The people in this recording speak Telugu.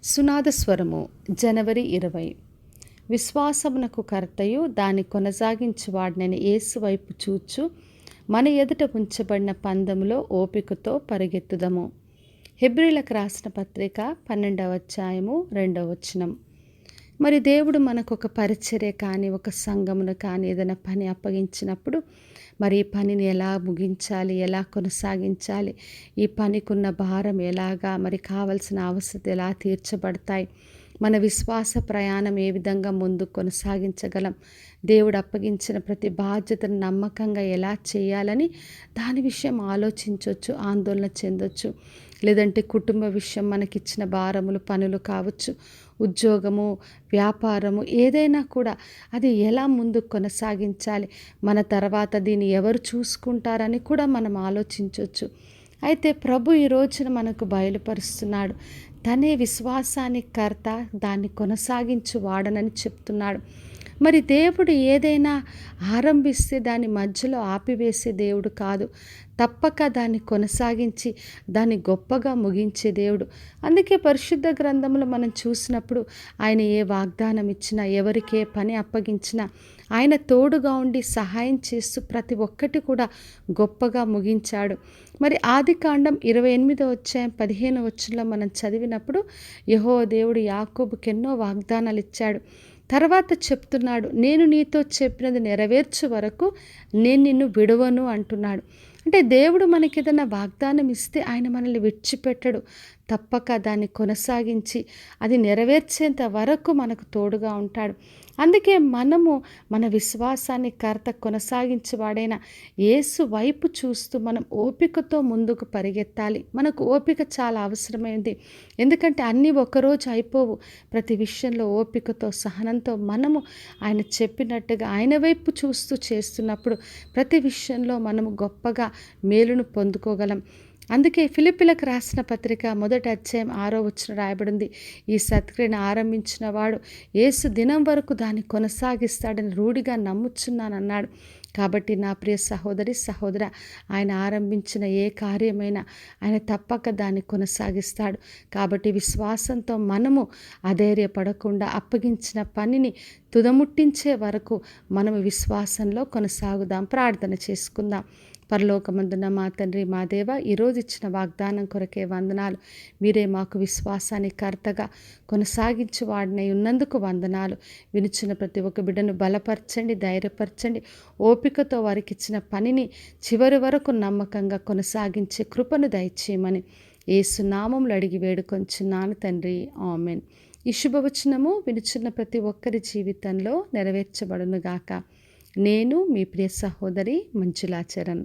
సునాద స్వరము జనవరి 20. విశ్వాసమునకు కర్తయు దాని కొనసాగించువాడినని యేసు వైపు చూచు మన ఎదుట ఉంచబడిన పందెములో ఓపికతో పరిగెత్తుదము. హెబ్రీలకు రాసిన పత్రిక 12వ అధ్యాయము 2వ వచనం. మరి దేవుడు మనకు ఒక పరిచర్య కానీ ఒక సంఘమును కానీ ఏదైనా పని అప్పగించినప్పుడు మరి ఈ పనిని ఎలా ముగించాలి, ఎలా కొనసాగించాలి, ఈ పనికున్న భారం ఎలాగా, మరి కావలసిన అవసరం ఎలా తీర్చబడతాయి, మన విశ్వాస ప్రయాణం ఏ విధంగా ముందుకు కొనసాగించగలం, దేవుడు అప్పగించిన ప్రతి బాధ్యతను నమ్మకంగా ఎలా చేయాలని దాని విషయం ఆలోచించవచ్చు, ఆందోళన చెందొచ్చు. లేదంటే కుటుంబ విషయం, మనకిచ్చిన భారములు, పనులు కావచ్చు, ఉద్యోగము, వ్యాపారము, ఏదైనా కూడా అది ఎలా ముందుకు కొనసాగించాలి, మన తర్వాత దీన్ని ఎవరు చూసుకుంటారని కూడా మనం ఆలోచించవచ్చు. అయితే ప్రభు ఈ రోజున మనకు బయలుపరుస్తున్నాడు. తనే విశ్వాసానికి కర్త, దాన్ని కొనసాగించు వాడనని చెప్తున్నాడు. మరి దేవుడు ఏదైనా ఆరంభిస్తే దాని మధ్యలో ఆపివేసే దేవుడు కాదు. తప్పక దాన్ని కొనసాగించి దాన్ని గొప్పగా ముగించే దేవుడు. అందుకే పరిశుద్ధ గ్రంథంలో మనం చూసినప్పుడు ఆయన ఏ వాగ్దానం ఇచ్చినా, ఎవరికి ఏ పని అప్పగించినా ఆయన తోడుగా ఉండి సహాయం చేస్తూ ప్రతి ఒక్కటి కూడా గొప్పగా ముగించాడు. మరి ఆదికాండం 28వ అధ్యాయం 15వ వచనంలో మనం చదివినప్పుడు యెహోవా దేవుడు యాకోబుకి ఎన్నో వాగ్దానాలు ఇచ్చాడు. తర్వాత చెప్తున్నాడు, నేను నీతో చెప్పినది నెరవేర్చు వరకు నేను నిన్ను విడువను అంటున్నాడు. అంటే దేవుడు మనకి ఏదైనా వాగ్దానం ఇస్తే ఆయన మనల్ని విడిచిపెట్టడు. తప్పక దాన్ని కొనసాగించి అది నెరవేర్చేంత వరకు మనకు తోడుగా ఉంటాడు. అందుకే మనము మన విశ్వాసాన్ని కర్త కొనసాగించేవాడైన యేసు వైపు చూస్తూ మనం ఓపికతో ముందుకు పరిగెత్తాలి. మనకు ఓపిక చాలా అవసరమైంది. ఎందుకంటే అన్నీ ఒకరోజు అయిపోవు. ప్రతి విషయంలో ఓపికతో, సహనంతో మనము ఆయన చెప్పినట్టుగా ఆయన వైపు చూస్తూ చేస్తున్నప్పుడు ప్రతి విషయంలో మనము గొప్పగా మేలును పొందుకోగలం. అందుకే ఫిలిప్పీలకు రాసిన పత్రిక 1వ అధ్యాయం 6వ వచనం రాయబడింది, ఈ సత్క్రియను ఆరంభించిన వాడు యేసు దినం వరకు దాన్ని కొనసాగిస్తాడని రూఢిగా నమ్ముచున్నానన్నాడు. కాబట్టి నా ప్రియ సహోదరి సహోదర, ఆయన ఆరంభించిన ఏ కార్యమైనా ఆయన తప్పక దాన్ని కొనసాగిస్తాడు. కాబట్టి విశ్వాసంతో మనము అధైర్యపడకుండా అప్పగించిన పనిని తుదముట్టించే వరకు మనము విశ్వాసంలో కొనసాగుదాం. ప్రార్థన చేసుకుందాం. పరలోకమందున్న మా తండ్రి, మా దేవ, ఈరోజు ఇచ్చిన వాగ్దానం కొరకే వందనాలు. మీరే మాకు విశ్వాసాన్ని కర్తగా కొనసాగించి వాడినై ఉన్నందుకు వందనాలు. వినిచిన ప్రతి ఒక్క బిడ్డను బలపరచండి, ధైర్యపరచండి. ఓపికతో వారికి ఇచ్చిన పనిని చివరి వరకు నమ్మకంగా కొనసాగించే కృపను దయచేయమని యేసు నామములో అడిగి వేడుకొంచున్నాను తండ్రి, ఆమెన్. ఈ శుభవచనము వినిచున్న ప్రతి ఒక్కరి జీవితంలో నెరవేర్చబడునుగాక. నేను మీ ప్రియ సహోదరి మంజులా చరణ్.